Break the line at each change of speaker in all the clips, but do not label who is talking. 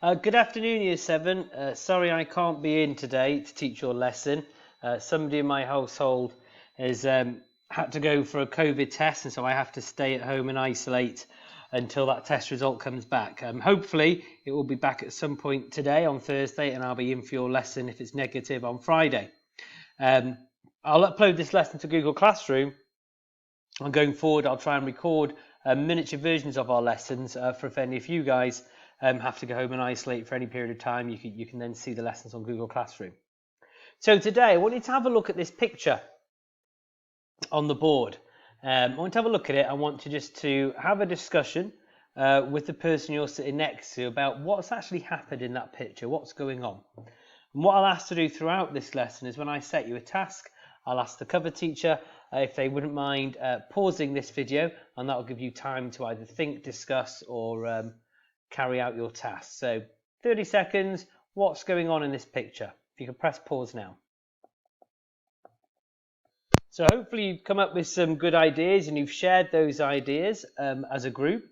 Good afternoon, Year 7. Sorry I can't be in today to teach your lesson. Somebody in my household has had to go for a COVID test, and so I have to stay at home and isolate until that test result comes back. Hopefully, it will be back at some point today on Thursday, and I'll be in for your lesson if it's negative on Friday. I'll upload this lesson to Google Classroom, and going forward, I'll try and record miniature versions of our lessons for if any of you guys have to go home and isolate for any period of time, you can then see the lessons on Google Classroom. So today I want you to have a look at this picture on the board. I want to have a look at it. I want to just to have a discussion with the person you're sitting next to about what's actually happened in that picture, what's going on. And what I'll ask to do throughout this lesson is when I set you a task, I'll ask the cover teacher if they wouldn't mind pausing this video, and that'll give you time to either think, discuss, or carry out your task. So 30 seconds, what's going on in this picture? If you can press pause now. So hopefully you've come up with some good ideas and you've shared those ideas as a group.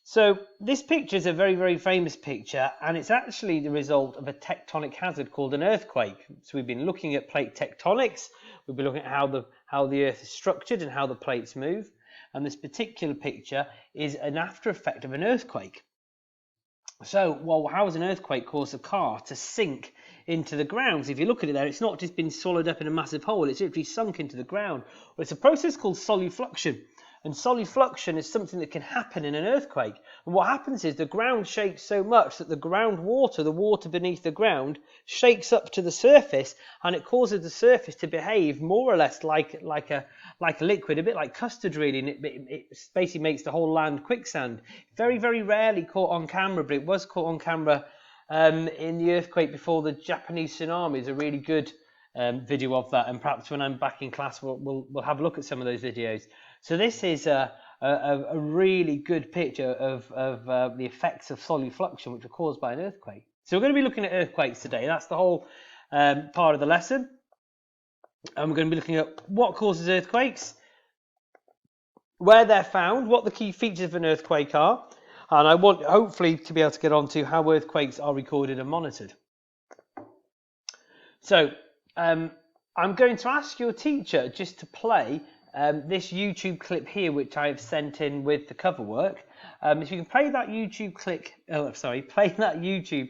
So this picture is a very, very famous picture, and it's actually the result of a tectonic hazard called an earthquake. So we've been looking at plate tectonics, we've been looking at how the earth is structured and how the plates move, and this particular picture is an after effect of an earthquake. So, well, how does an earthquake cause a car to sink into the ground? So if you look at it there, it's not just been swallowed up in a massive hole, it's literally sunk into the ground. Well, it's a process called solifluction. And solifluction is something that can happen in an earthquake. And what happens is the ground shakes so much that the groundwater, the water beneath the ground, shakes up to the surface, and it causes the surface to behave more or less like a liquid, a bit like custard really, and it basically makes the whole land quicksand. Very, very rarely caught on camera, but it was caught on camera in the earthquake before the Japanese tsunami. Is a really good video of that, and perhaps when I'm back in class we'll have a look at some of those videos. So this is a really good picture of the effects of solifluction, which are caused by an earthquake. So we're going to be looking at earthquakes today. That's the whole part of the lesson. And we're going to be looking at what causes earthquakes, where they're found, what the key features of an earthquake are, and I want hopefully to be able to get on to how earthquakes are recorded and monitored. So I'm going to ask your teacher just to play this YouTube clip here, which I've sent in with the cover work. If you can play that YouTube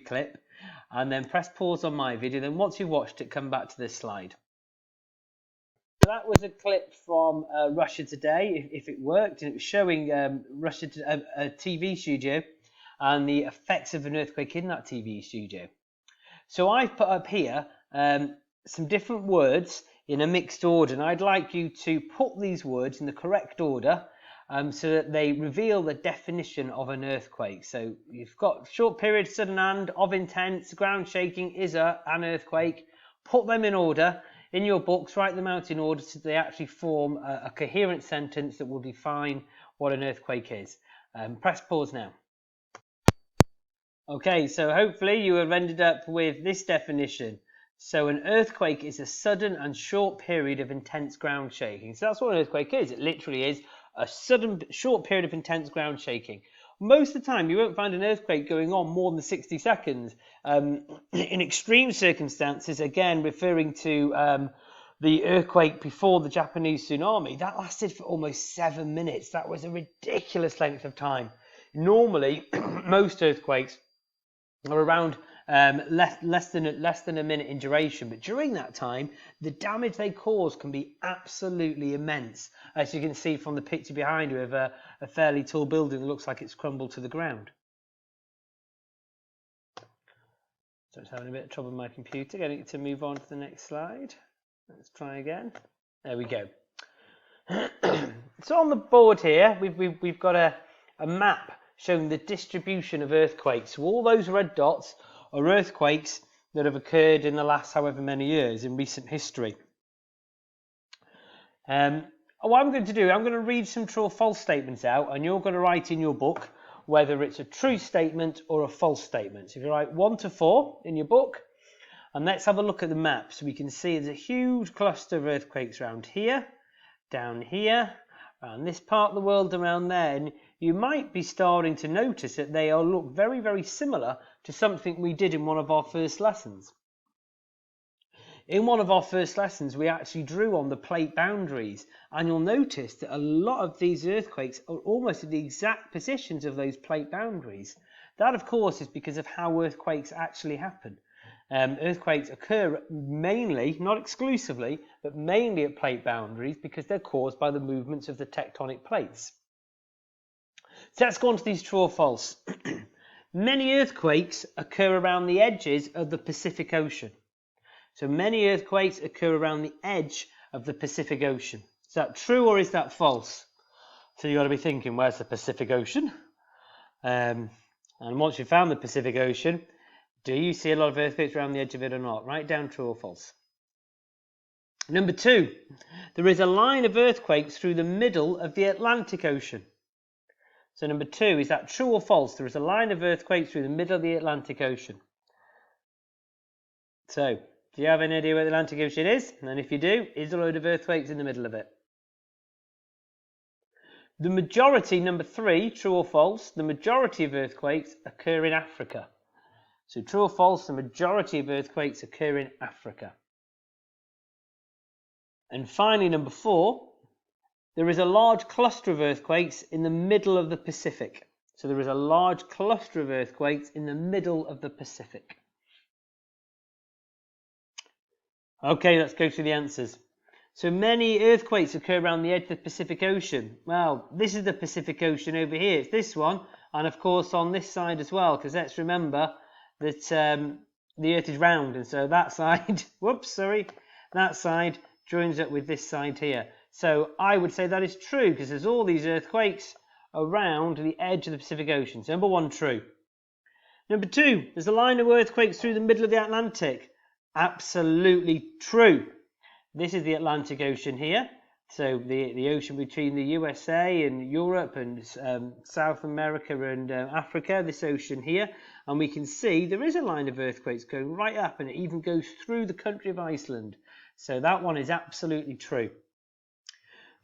clip, and then press pause on my video. Then once you've watched it, come back to this slide. So that was a clip from Russia Today, if it worked, and it was showing Russia a TV studio and the effects of an earthquake in that TV studio. So I've put up here some different words in a mixed order, and I'd like you to put these words in the correct order so that they reveal the definition of an earthquake. So you've got short period, sudden and, of intense, ground shaking, is an earthquake. Put them in order in your books, write them out in order so they actually form a coherent sentence that will define what an earthquake is. Press pause now. Okay, so hopefully you have ended up with this definition. So an earthquake is a sudden and short period of intense ground shaking. So that's what an earthquake is. It literally is a sudden short period of intense ground shaking. Most of the time you won't find an earthquake going on more than 60 seconds. In extreme circumstances, again referring to the earthquake before the Japanese tsunami, that lasted for almost 7 minutes. That was a ridiculous length of time. Normally, most earthquakes are around less than a minute in duration, but during that time the damage they cause can be absolutely immense, as you can see from the picture behind you of a fairly tall building that looks like it's crumbled to the ground. So it's having a bit of trouble with my computer getting it to move on to the next slide. Let's try again. There we go. So on the board here we've got a map showing the distribution of earthquakes. So all those red dots are earthquakes that have occurred in the last however many years in recent history. What I'm going to do, I'm going to read some true or false statements out, and you're going to write in your book whether it's a true statement or a false statement. So if you write 1 to 4 in your book, and let's have a look at the map so we can see there's a huge cluster of earthquakes around here, down here, around this part of the world, around there, and you might be starting to notice that they all look very, very similar to something we did in one of our first lessons. In one of our first lessons, we actually drew on the plate boundaries, and you'll notice that a lot of these earthquakes are almost at the exact positions of those plate boundaries. That, of course, is because of how earthquakes actually happen. Earthquakes occur mainly, not exclusively, but mainly at plate boundaries because they're caused by the movements of the tectonic plates. So let's go on to these true or false. Many earthquakes occur around the edges of the Pacific Ocean. So many earthquakes occur around the edge of the Pacific Ocean. Is that true or is that false? So you've got to be thinking, where's the Pacific Ocean? And once you've found the Pacific Ocean, do you see a lot of earthquakes around the edge of it or not? Write down true or false. Number 2, there is a line of earthquakes through the middle of the Atlantic Ocean. So number 2, is that true or false? There is a line of earthquakes through the middle of the Atlantic Ocean. So, do you have any idea where the Atlantic Ocean is? And if you do, is there a load of earthquakes in the middle of it? The majority, number 3, true or false, the majority of earthquakes occur in Africa. So true or false, the majority of earthquakes occur in Africa. And finally, number 4, there is a large cluster of earthquakes in the middle of the Pacific. So there is a large cluster of earthquakes in the middle of the Pacific. Okay, let's go through the answers. So many earthquakes occur around the edge of the Pacific Ocean. Well, this is the Pacific Ocean over here. It's this one, and of course on this side as well, because let's remember that the Earth is round, and so that side, that side joins up with this side here. So I would say that is true, because there's all these earthquakes around the edge of the Pacific Ocean. So number 1, true. Number 2, there's a line of earthquakes through the middle of the Atlantic. Absolutely true. This is the Atlantic Ocean here. So the ocean between the USA and Europe and South America and Africa, this ocean here. And we can see there is a line of earthquakes going right up, and it even goes through the country of Iceland. So that one is absolutely true.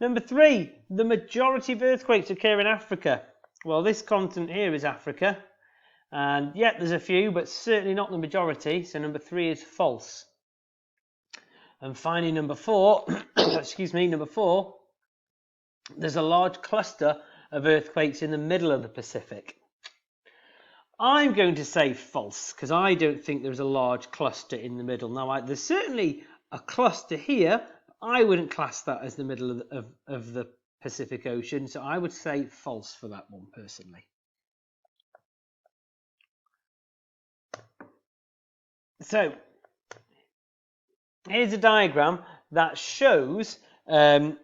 Number 3, the majority of earthquakes occur in Africa. Well, this continent here is Africa. And yet there's a few, but certainly not the majority. So number 3 is false. And finally, number 4, number 4, there's a large cluster of earthquakes in the middle of the Pacific. I'm going to say false, because I don't think there's a large cluster in the middle. Now, there's certainly a cluster here. I wouldn't class that as the middle of the Pacific Ocean, so I would say false for that one personally. So, here's a diagram that shows a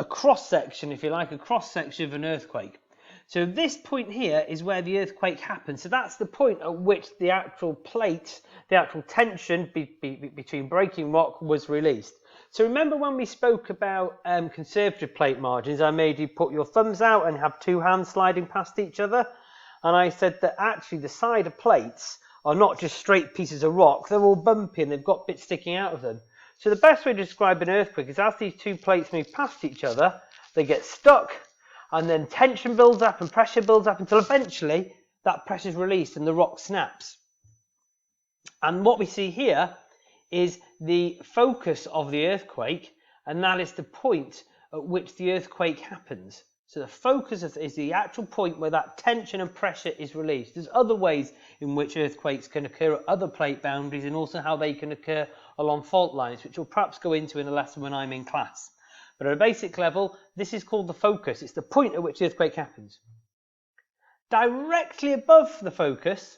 cross-section, if you like, a cross-section of an earthquake. So this point here is where the earthquake happened. So that's the point at which the actual plate, the actual tension between breaking rock was released. So remember when we spoke about conservative plate margins, I made you put your thumbs out and have 2 hands sliding past each other. And I said that actually the side of plates are not just straight pieces of rock, they're all bumpy and they've got bits sticking out of them. So the best way to describe an earthquake is as these 2 plates move past each other, they get stuck, and then tension builds up and pressure builds up until eventually that pressure is released and the rock snaps. And what we see here is the focus of the earthquake, and that is the point at which the earthquake happens. So the focus is the actual point where that tension and pressure is released. There's other ways in which earthquakes can occur at other plate boundaries, and also how they can occur along fault lines, which we'll perhaps go into in a lesson when I'm in class. But at a basic level, this is called the focus. It's the point at which the earthquake happens. Directly above the focus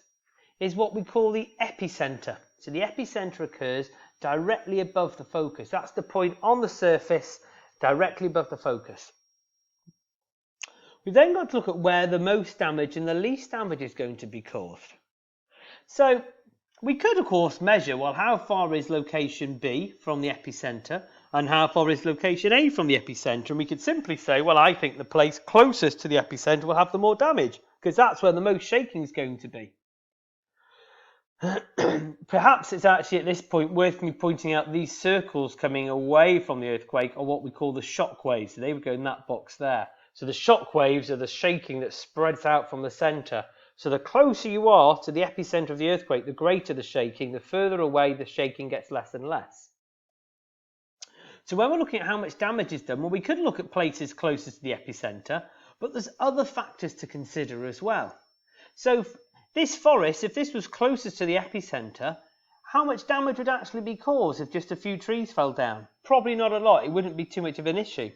is what we call the epicenter. So the epicenter occurs directly above the focus. That's the point on the surface directly above the focus. We've then got to look at where the most damage and the least damage is going to be caused. So we could, of course, measure, well, how far is location B from the epicenter and how far is location A from the epicenter? And we could simply say, well, I think the place closest to the epicenter will have the more damage because that's where the most shaking is going to be. Perhaps it's actually at this point worth me pointing out these circles coming away from the earthquake are what we call the shock waves. So they would go in that box there. So the shock waves are the shaking that spreads out from the center. So the closer you are to the epicenter of the earthquake, the greater the shaking. The further away, the shaking gets less and less. So when we're looking at how much damage is done, well, we could look at places closest to the epicenter, but there's other factors to consider as well. So this forest, if this was closest to the epicenter, how much damage would actually be caused if just a few trees fell down? Probably not a lot. It wouldn't be too much of an issue.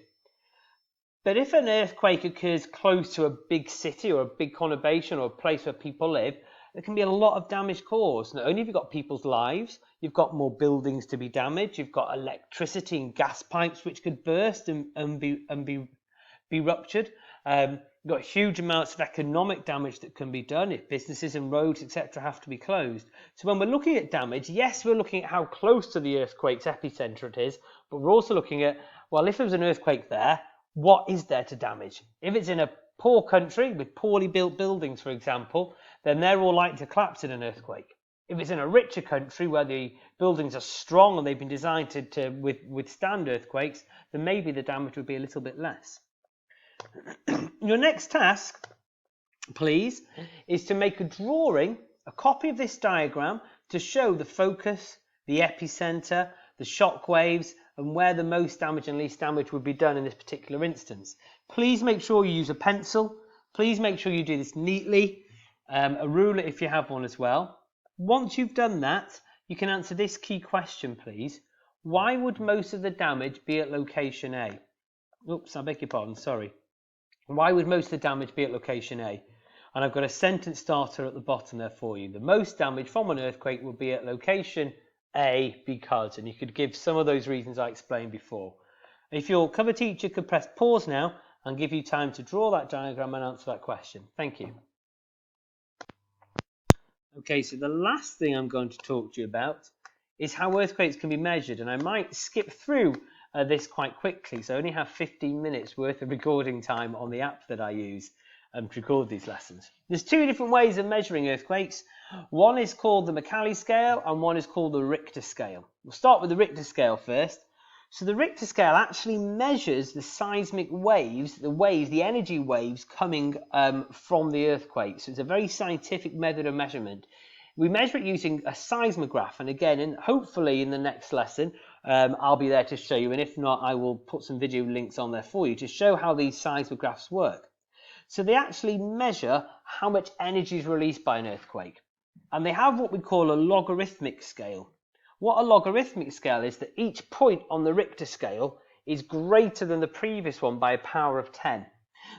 But if an earthquake occurs close to a big city or a big conurbation or a place where people live, there can be a lot of damage caused. Not only have you got people's lives, you've got more buildings to be damaged, you've got electricity and gas pipes which could burst and be ruptured. You've got huge amounts of economic damage that can be done if businesses and roads, etc., have to be closed. So when we're looking at damage, yes, we're looking at how close to the earthquake's epicenter it is, but we're also looking at, well, if there was an earthquake there, what is there to damage? If it's in a poor country with poorly built buildings, for example, then they're all likely to collapse in an earthquake. If it's in a richer country where the buildings are strong and they've been designed to withstand earthquakes, then maybe the damage would be a little bit less. Your next task, please, is to make a drawing, a copy of this diagram to show the focus, the epicenter, the shock waves, and where the most damage and least damage would be done in this particular instance. Please make sure you use a pencil. Please make sure you do this neatly, a ruler if you have one as well. Once you've done that, you can answer this key question, please. Why would most of the damage be at location A? Oops, I beg your pardon, sorry. Why would most of the damage be at location A? And I've got a sentence starter at the bottom there for you. The most damage from an earthquake will be at location A because, and you could give some of those reasons I explained before. If your cover teacher could press pause now and give you time to draw that diagram and answer that question. Thank you. Okay, so the last thing I'm going to talk to you about is how earthquakes can be measured, and I might skip through this quite quickly, so I only have 15 minutes worth of recording time on the app that I use to record these lessons. There's two different ways of measuring earthquakes. One is called the Mercalli scale and one is called the Richter scale. We'll start with the Richter scale first. So the Richter scale actually measures the seismic waves, the energy waves coming from the earthquake. So it's a very scientific method of measurement. We measure it using a seismograph, and again, hopefully in the next lesson, I'll be there to show you, and if not, I will put some video links on there for you to show how these seismographs work. So they actually measure how much energy is released by an earthquake, and they have what we call a logarithmic scale. What a logarithmic scale is that each point on the Richter scale is greater than the previous one by a power of 10.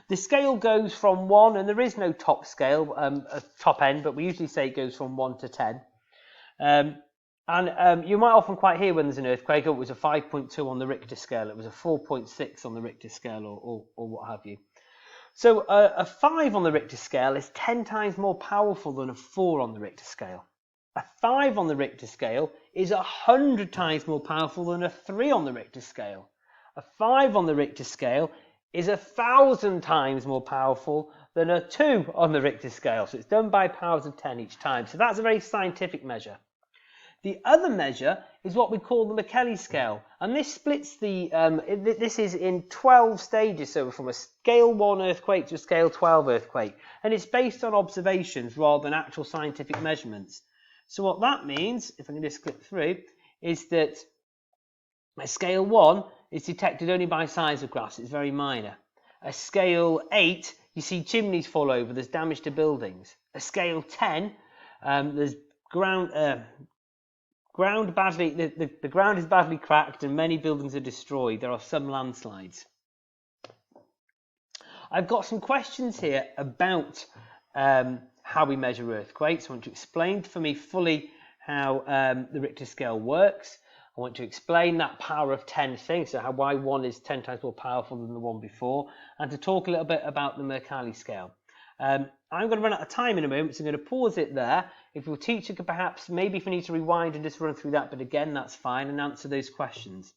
The scale goes from 1, and there is no top scale, top end, but we usually say it goes from 1 to 10. You might often quite hear when there's an earthquake, oh, it was a 5.2 on the Richter scale, it was a 4.6 on the Richter scale, or what have you. So a 5 on the Richter scale is 10 times more powerful than a 4 on the Richter scale. A 5 on the Richter scale is 100 times more powerful than a 3 on the Richter scale. A 5 on the Richter scale is 1,000 times more powerful than a 2 on the Richter scale. So it's done by powers of 10 each time. So that's a very scientific measure. The other measure is what we call the Mercalli scale. And this splits this is in 12 stages. So from a scale 1 earthquake to a scale 12 earthquake. And it's based on observations rather than actual scientific measurements. So what that means, if I can just click through, is that a scale 1 is detected only by seismographs. It's very minor. A scale 8, you see chimneys fall over. There's damage to buildings. A scale 10, there's ground badly. The ground is badly cracked and many buildings are destroyed. There are some landslides. I've got some questions here about how we measure earthquakes. I want to explain for me fully how the Richter scale works. I want to explain that power of 10 thing, so why 1 is 10 times more powerful than the one before, and to talk a little bit about the Mercalli scale. I'm going to run out of time in a moment, so I'm going to pause it there. If your teacher could perhaps, maybe if you need to rewind and just run through that, but again, that's fine, and answer those questions.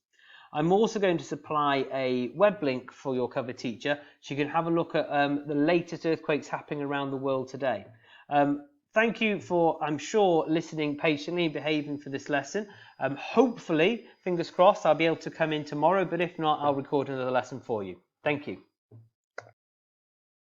I'm also going to supply a web link for your cover teacher, so you can have a look at the latest earthquakes happening around the world today. Thank you for, I'm sure, listening patiently and behaving for this lesson. Hopefully, fingers crossed, I'll be able to come in tomorrow, but if not, I'll record another lesson for you. Thank you.